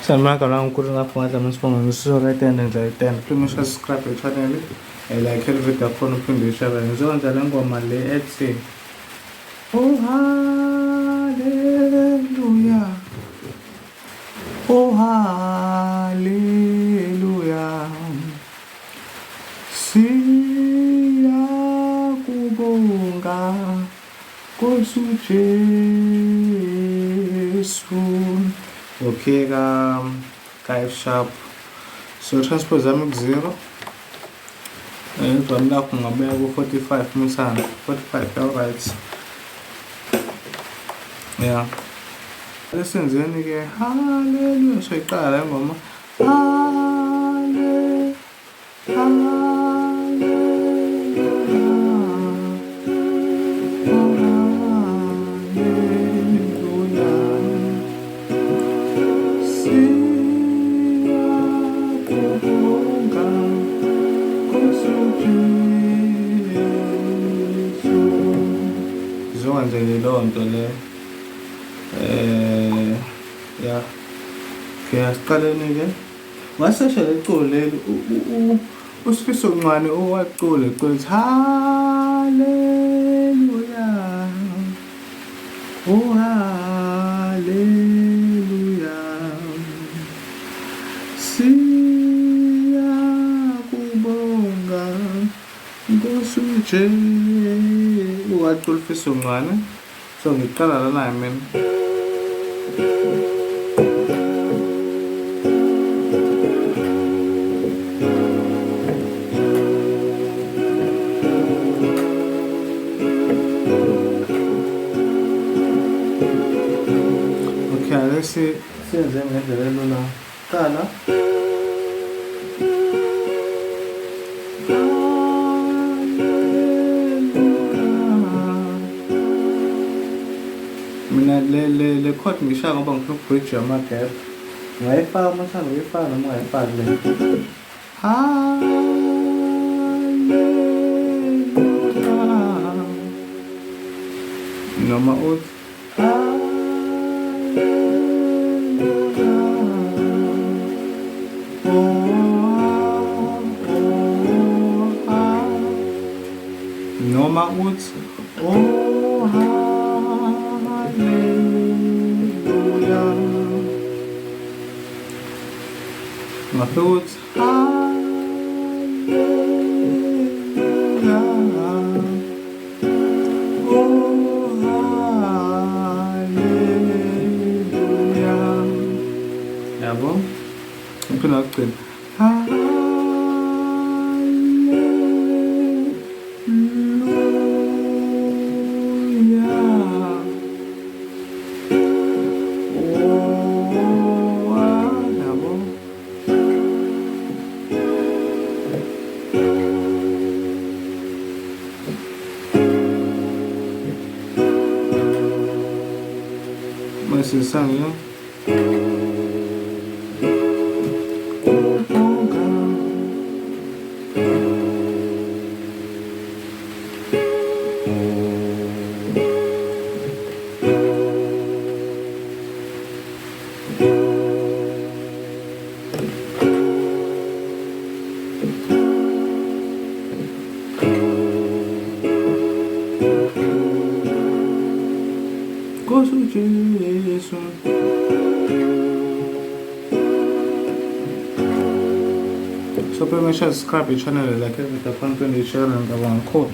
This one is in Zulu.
Sama kalau aku kurang apa macam sponsor suara Itende dari Itende, please subscribe channel, like video pun pun bisa bantu. Jangan jalan gua malahetse. Oh hallelujah, oh hallelujah, Siyakubonga Nkosi Jesu. Okay, guys, sharp. So transport zami ku-0. Ngizwa lapho ngabeka ku-45 mithana. 45, alright. Yeah. Lesenzeni ke hallelujah. Soyiqala ingoma. Zonke leyo nto le ya ke asiqaleni ke ngasesha leculo leli uSifiso Ncwane owacula eqothi hallelujah, oh hallelujah, Siyakubonga Nkosi Jesu. Wacula uSifiso Ncwane, so ngiqala lana mina. Okay, let's see senze ngendlela elula. Qala mina le chord ngishaya ngoba ngifuna ukubridge ama-gap. Ngayifaka amathanda uyifaka noma ungayifaki le. Hallelujah. Noma uthi noma uthi oh hallelujah. Ngaphe uthi hallelujah, oh hallelujah. Yabo? Ngiphinda ngicela masih sang ya. Nkosi Jesu. So please subscribe to channel, like it, the content, share and the one code.